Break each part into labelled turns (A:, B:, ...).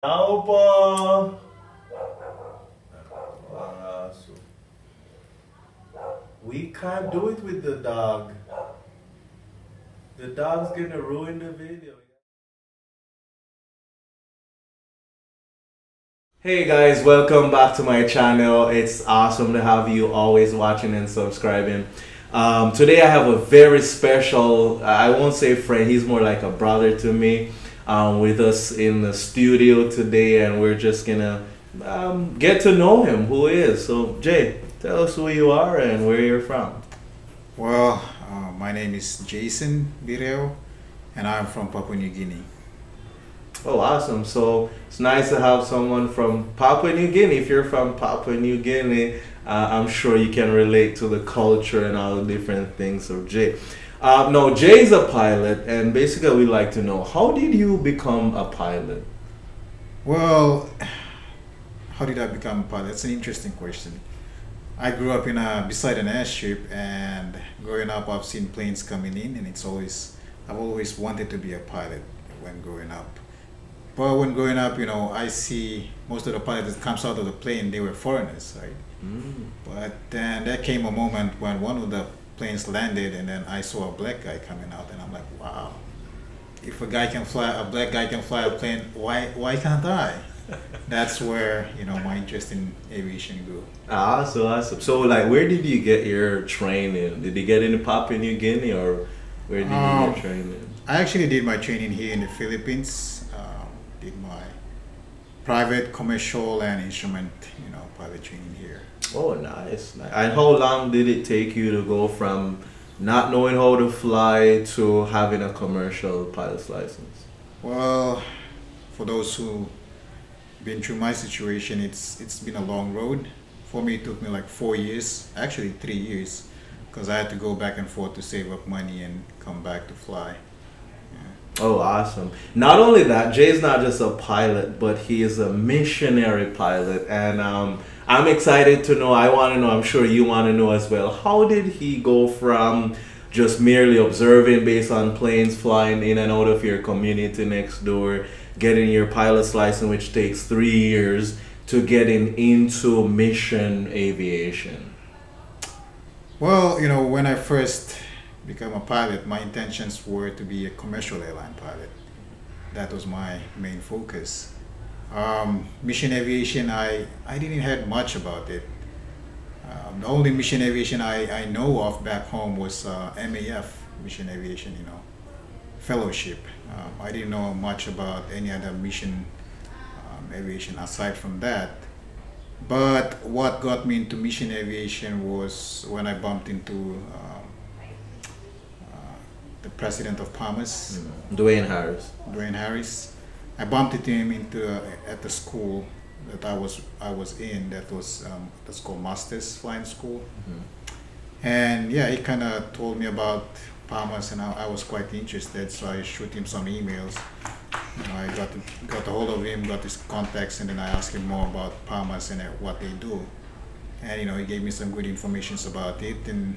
A: Tao po. So we can't do it with the dog. The dog's gonna ruin the video. Hey guys, welcome back to my channel. It's awesome to have you always watching and subscribing. Today I have a very special, I won't say friend, he's more like a brother to me, with us in the studio today, and we're just gonna get to know him, who he is. So Jay, tell us who you are and where you're from.
B: Well, my name is Jason Bireo, and I'm from Papua New Guinea.
A: Oh, awesome. So it's nice to have someone from Papua New Guinea. If you're from Papua New Guinea, I'm sure you can relate to the culture and all the different things of Jay. No, Jay's a pilot, and basically we like to know, how did you become a pilot?
B: Well, how did I become a pilot? That's an interesting question. I grew up beside an airstrip, and growing up I've seen planes coming in, and I've always wanted to be a pilot when growing up. But when growing up, I see most of the pilots that comes out of the plane, they were foreigners, right? But then there came a moment when one of the planes landed, and then I saw a black guy coming out, and I'm like, wow, if a black guy can fly a plane, why can't I? That's where, my interest in aviation grew.
A: Ah, so awesome. So like, where did you get your training? Did you get into Papua New Guinea, or where did you get your training?
B: I actually did my training here in the Philippines. Did my private, commercial, and instrument, pilot training here.
A: Oh, nice. And how long did it take you to go from not knowing how to fly to having a commercial pilot's license?
B: Well, for those who been through my situation, it's been a long road. For me, it took me like 4 years, actually 3 years, because I had to go back and forth to save up money and come back to fly.
A: Oh, awesome. Not only that, Jay's not just a pilot, but he is a missionary pilot. And I'm excited to know, I want to know, I'm sure you want to know as well, how did he go from just merely observing based on planes flying in and out of your community next door, getting your pilot's license, which takes 3 years, to getting into mission aviation?
B: Well, when I first become a pilot, my intentions were to be a commercial airline pilot. That was my main focus. Mission aviation, I didn't have much about it. The only mission aviation I know of back home was MAF, mission aviation, fellowship. I didn't know much about any other mission aviation aside from that. But what got me into mission aviation was when I bumped into the president of PAMAS,
A: Dwayne Harris.
B: Dwayne Harris. I bumped into him at the school that I was in. That's called Masters Flying School. And yeah, he kind of told me about PAMAS, and I was quite interested. So I shoot him some emails. I got a hold of him, got his contacts, and then I asked him more about PAMAS and what they do. And he gave me some good information about it, and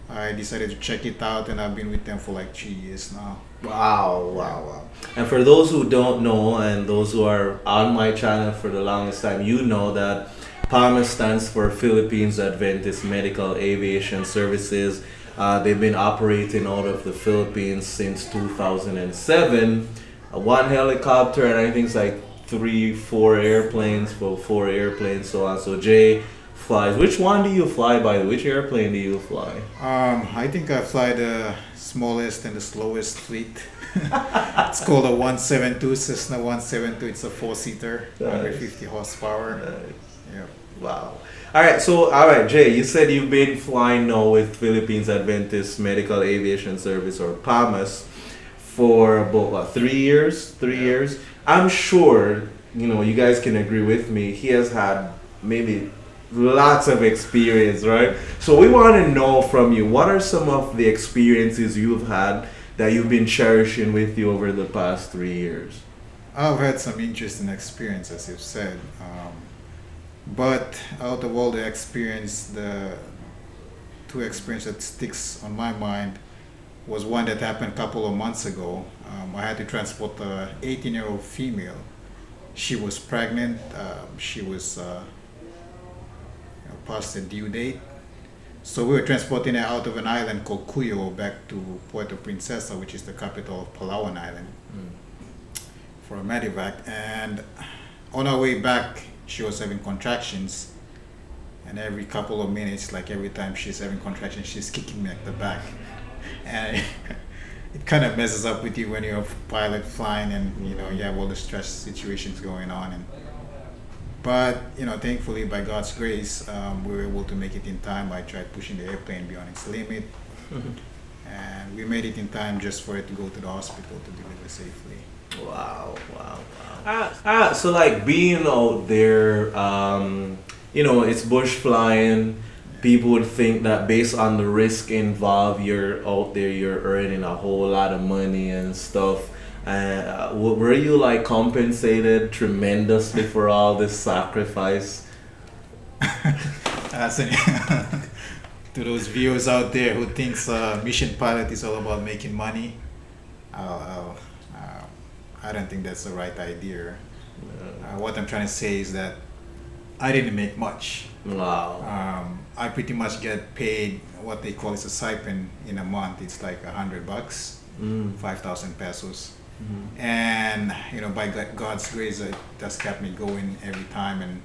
B: I decided to check it out, and I've been with them for like 3 years now.
A: Wow. And for those who don't know, and those who are on my channel for the longest time, you know that PAMAS stands for Philippines Adventist Medical Aviation Services. They've been operating out of the Philippines since 2007. One helicopter, and I think it's like 4 airplanes, so on. So Jay flies. Which one do you fly, by the way? Which airplane do you fly?
B: I think I fly the smallest and the slowest fleet. It's called a 172, Cessna 172. It's a 4-seater, 150 horsepower.
A: Nice.
B: Yeah.
A: Wow. All right, Jay, you said you've been flying now with Philippines Adventist Medical Aviation Service, or PAMAS, for about what, 3 years? 3 years. I'm sure, you guys can agree with me, he has had maybe lots of experience, right? So we want to know from you, what are some of the experiences you've had that you've been cherishing with you over the past 3 years?
B: I've had some interesting experiences, you've said. But out of all the experience, the 2 experiences that sticks on my mind was one that happened a couple of months ago. I had to transport a 18-year-old female she was pregnant. She was past the due date. So we were transporting her out of an island called Cuyo back to Puerto Princesa, which is the capital of Palawan Island, for a medevac. And on our way back, she was having contractions. And every couple of minutes, like every time she's having contractions, she's kicking me at the back. And it kind of messes up with you when you're a pilot flying and you have all the stress situations going on. But thankfully, by God's grace, we were able to make it in time. I tried pushing the airplane beyond its limit, and we made it in time just for it to go to the hospital to deliver safely.
A: Wow. So like being out there, it's bush flying. People would think that based on the risk involved, you're out there, you're earning a whole lot of money and stuff. Were you like compensated tremendously for all this sacrifice?
B: To those viewers out there who thinks mission pilot is all about making money, I don't think that's the right idea. What I'm trying to say is that I didn't make much.
A: Wow.
B: I pretty much get paid what they call a stipend in a month. It's like $100, 5,000 pesos. And by God's grace, it has kept me going every time, and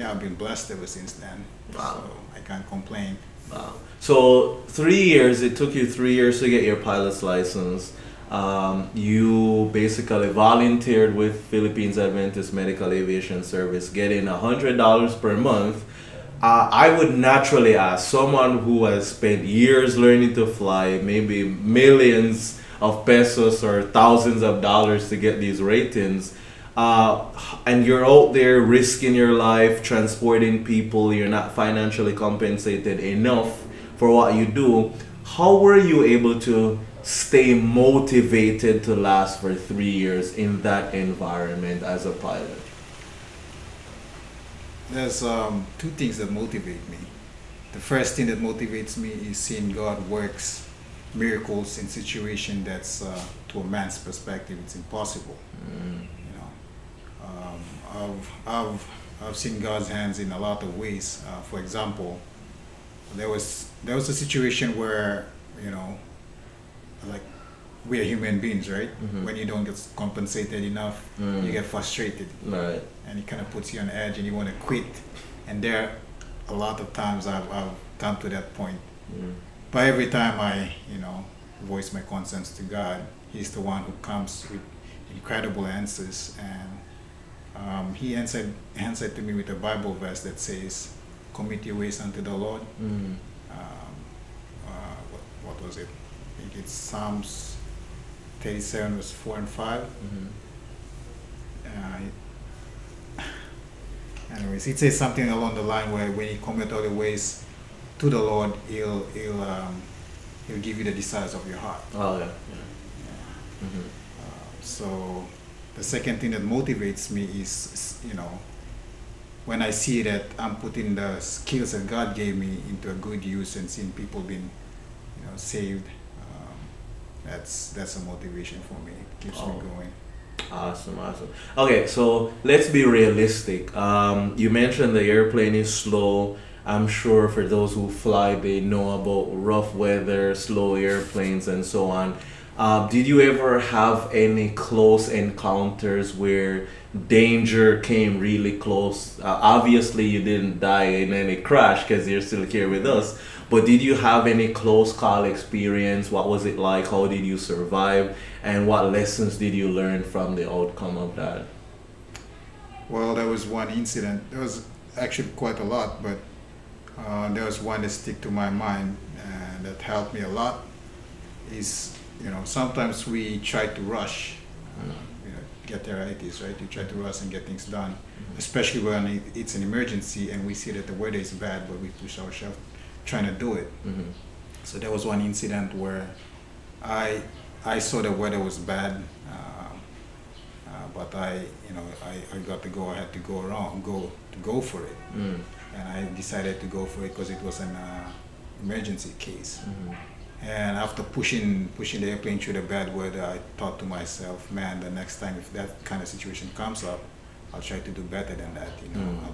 B: I've been blessed ever since then.
A: Wow.
B: So I can't complain.
A: Wow. So 3 years, it took you 3 years to get your pilot's license. You basically volunteered with Philippines Adventist Medical Aviation Service, getting $100 per month. I would naturally ask someone who has spent years learning to fly, maybe millions of pesos or thousands of dollars to get these ratings, and you're out there risking your life, transporting people, you're not financially compensated enough for what you do. How were you able to stay motivated to last for 3 years in that environment as a pilot?
B: There's two things that motivate me. The first thing that motivates me is seeing God works miracles in situation that's to a man's perspective it's impossible. I've seen God's hands in a lot of ways. For example, there was a situation where like we are human beings, right? When you don't get compensated enough, you get frustrated,
A: right?
B: And it kind of puts you on edge, and you want to quit. And there, a lot of times I've come to that point. But every time I, voice my concerns to God, He's the one who comes with incredible answers. And He answered to me with a Bible verse that says, "Commit your ways unto the Lord." What was it? I think it's Psalms 37, verse 4 and 5. Anyways, it says something along the line where when you commit all your ways to the Lord, He'll give you the desires of your heart.
A: Oh yeah.
B: So the second thing that motivates me is, when I see that I'm putting the skills that God gave me into a good use and seeing people being, saved. That's a motivation for me. It keeps me going.
A: Awesome. Okay, so let's be realistic. You mentioned the airplane is slow. I'm sure for those who fly, they know about rough weather, slow airplanes, and so on. Did you ever have any close encounters where danger came really close? Obviously, you didn't die in any crash because you're still here with us. But did you have any close call experience? What was it like? How did you survive? And what lessons did you learn from the outcome of that?
B: Well, there was one incident. There was actually quite a lot, but there was one that stick to my mind and that helped me a lot. Is sometimes we try to rush, get there right? You try to rush and get things done, especially when it's an emergency and we see that the weather is bad, but we push ourselves trying to do it. So there was one incident where I saw the weather was bad, but I got to go. I had to go for it, and I decided to go for it because it was an emergency case. And after pushing the airplane through the bad weather, I thought to myself, man, the next time if that kind of situation comes up, I'll try to do better than that. You know,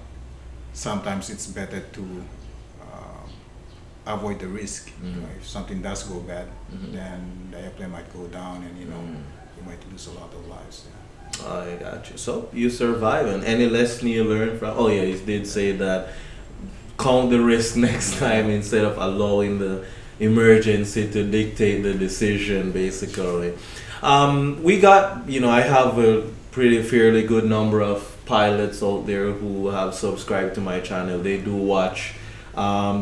B: sometimes it's better to avoid the risk. You know, if something does go bad, then the airplane might go down, and you know, you might lose a lot of lives. Yeah.
A: I got you. So you survive, and any lesson you learned from? Oh yeah, you did say that. Count the risk next time instead of allowing the emergency to dictate the decision, basically. We got, you know, I have a fairly good number of pilots out there who have subscribed to my channel. They do watch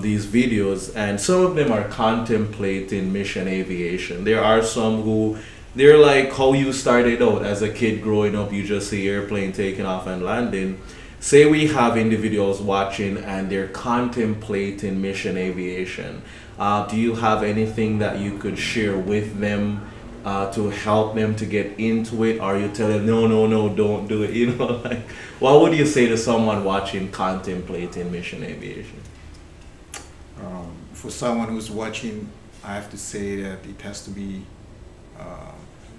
A: these videos, and some of them are contemplating mission aviation. There are some who, they're like how you started out as a kid growing up. You just see airplane taking off and landing. Say we have individuals watching and they're contemplating mission aviation. Do you have anything that you could share with them to help them to get into it? Or you tell them, no, don't do it? You know, like, what would you say to someone watching contemplating mission aviation?
B: For someone who's watching, I have to say that it has to be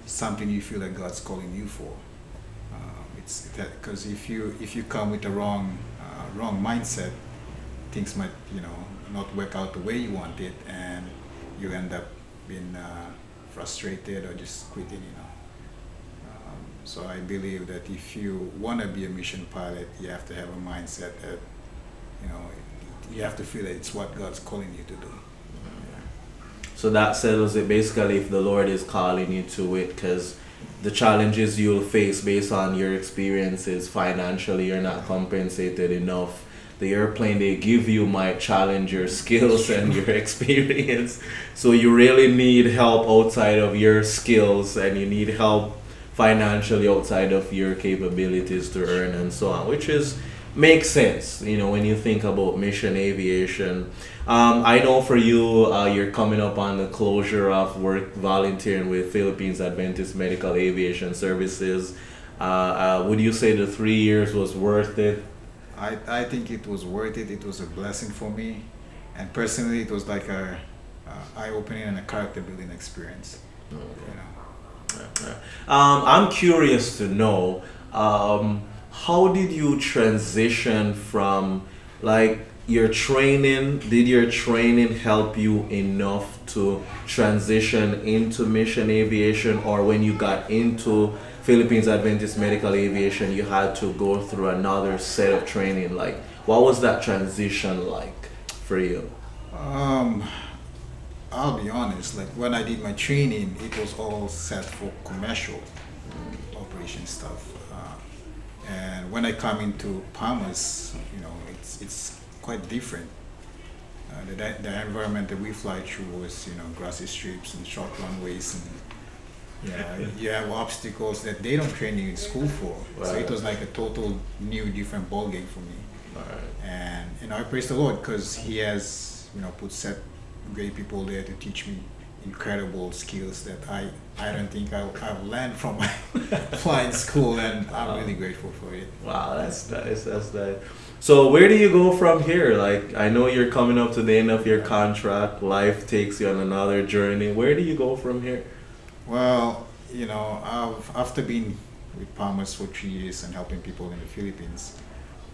B: something you feel that God's calling you for. Because if you come with the wrong mindset, things might, you know, not work out the way you want it, and you end up being frustrated or just quitting, you know. So I believe that if you want to be a mission pilot, you have to have a mindset that, you know, you have to feel that it's what God's calling you to do.
A: So that settles it basically if the Lord is calling you to it, because the challenges you'll face based on your experiences financially, you're not compensated enough. The airplane they give you might challenge your skills and your experience. So you really need help outside of your skills, and you need help financially outside of your capabilities to earn and so on, which makes sense, you know, when you think about mission aviation. I know for you, you're coming up on the closure of work volunteering with Philippines Adventist Medical Aviation Services. Would you say the 3 years was worth it?
B: I think it was worth it. It was a blessing for me, and personally, it was like a eye-opening and a character-building experience. You know.
A: I'm curious to know, how did you transition from, like, your training? Did your training help you enough to transition into mission aviation, or when you got into Philippines Adventist Medical Aviation you had to go through another set of training? Like, what was that transition like for you?
B: I'll be honest, like when I did my training, it was all set for commercial operation stuff. And when I come into PAMAS, you know, it's quite different. The environment that we fly through was, you know, grassy strips and short runways, and you have obstacles that they don't train you in school for. Right. So it was like a total new, different ball game for me. Right. And you know, I praise the Lord because He has, you know, put set great people there to teach me incredible skills that I don't think I've learned from my flying school, and I'm really grateful for it.
A: Wow, that's nice. That's nice. So where do you go from here? Like, I know you're coming up to the end of your contract. Life takes you on another journey. Where do you go from here?
B: Well, you know, after being with PAMAS for 3 years and helping people in the Philippines,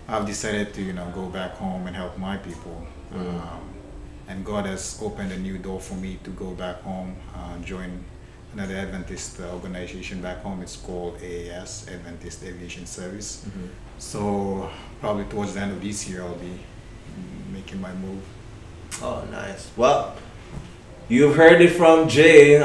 B: I've decided to, you know, go back home and help my people. And God has opened a new door for me to go back home, join another Adventist organization back home. It's called AAS, Adventist Aviation Service. So probably towards the end of this year, I'll be making my move.
A: Oh, nice. Well, you've heard it from Jay.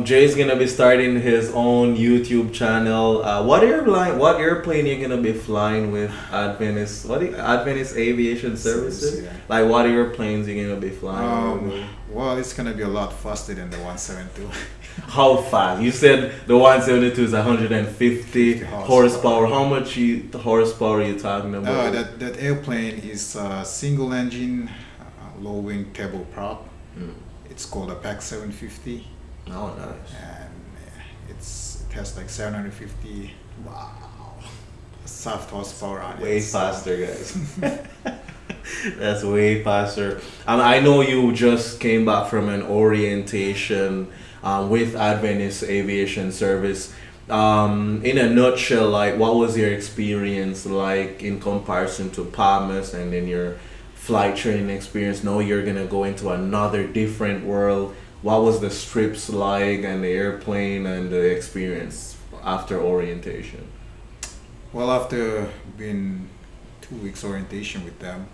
A: Jay's gonna be starting his own YouTube channel. What airplane are you gonna be flying with Adventist? Adventist Aviation Services? Yeah. Like, what airplanes are you gonna be flying with?
B: Well, it's gonna be a lot faster than the 172.
A: How fast? You said the 172 is 150 horsepower. How much horsepower are you talking about?
B: That airplane is a single engine, low wing turboprop. It's called a PAC 750.
A: Oh, nice.
B: And it has like 750 soft horsepower on it.
A: Way faster, guys. That's way faster. I know you just came back from an orientation with Adventist Aviation Service. In a nutshell, like what was your experience like in comparison to PAMAS and then your flight training experience? Now you're gonna go into another different world. What was the strips like and the airplane and the experience after orientation?
B: Well, after being 2 weeks orientation with them,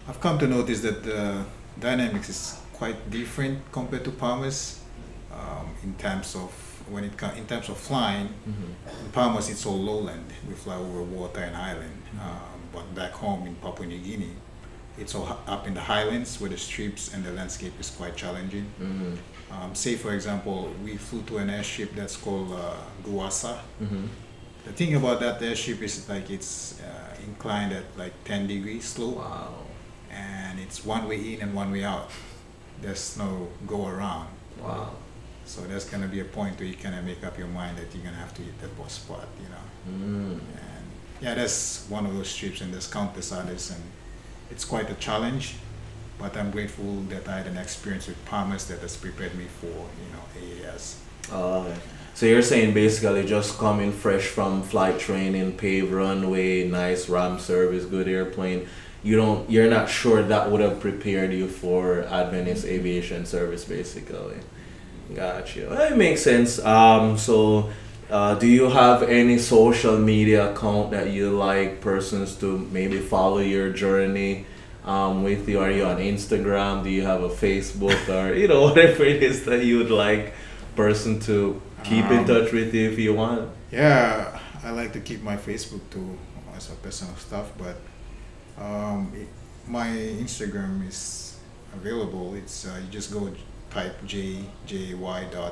B: I've come to notice that the dynamics is quite different compared to PAMAS in terms of in terms of flying. In PAMAS, it's all lowland. We fly over water and island. But back home in Papua New Guinea, it's all up in the highlands where the strips and the landscape is quite challenging. Say, for example, we flew to an airstrip that's called Guasa. The thing about that airstrip is like it's inclined at like 10 degrees slope.
A: Wow.
B: And it's one way in and one way out. There's no go around.
A: Wow.
B: So there's gonna be a point where you kind of make up your mind that you're gonna have to hit that bus spot, you know. And yeah, that's one of those trips, and there's countless others, and it's quite a challenge. But I'm grateful that I had an experience with PAMAS that has prepared me for, you know, AAS.
A: Oh, okay. So you're saying basically just coming fresh from flight training, paved runway, nice RAM service, good airplane. You're not sure that would have prepared you for Adventist Aviation Service, basically. Gotcha. Well, it makes sense. So do you have any social media account that you like persons to maybe follow your journey with you? Are you on Instagram? Do you have a Facebook, or you know, whatever it is that you would like person to keep in touch with you if you want?
B: Yeah, I like to keep my Facebook to as a personal stuff, but my Instagram is available. It's you just go type jay.bireo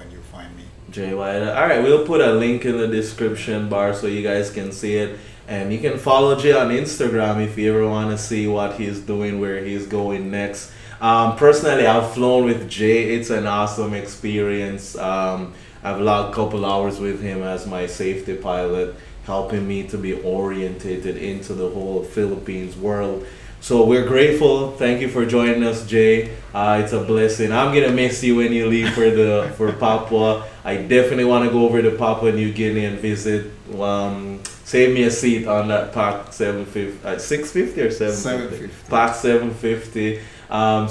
B: and you'll find me.
A: JY. All right, we'll put a link in the description bar so you guys can see it, and you can follow Jay on Instagram if you ever want to see what he's doing, where he's going next. Personally, I've flown with Jay. It's an awesome experience. I've logged a couple hours with him as my safety pilot, helping me to be orientated into the whole Philippines world. So we're grateful. Thank you for joining us, Jay. It's a blessing. I'm gonna miss you when you leave for Papua. I definitely want to go over to Papua New Guinea and visit. Save me a seat on that Pac 750, 650 or 750?
B: 750.
A: Pac 750.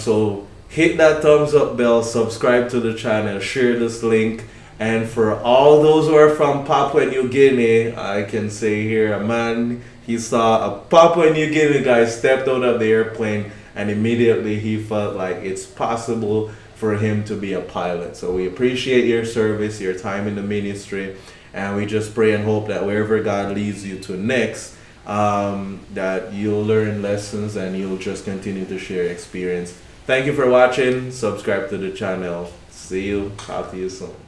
A: So hit that thumbs up bell, subscribe to the channel, share this link. And for all those who are from Papua New Guinea, I can say here, a man, he saw a Papua New Guinea guy stepped out of the airplane, and immediately he felt like it's possible for him to be a pilot. So we appreciate your service, your time in the ministry, and we just pray and hope that wherever God leads you to next, that you'll learn lessons and you'll just continue to share experience. Thank you for watching. Subscribe to the channel. See you. Talk to you soon.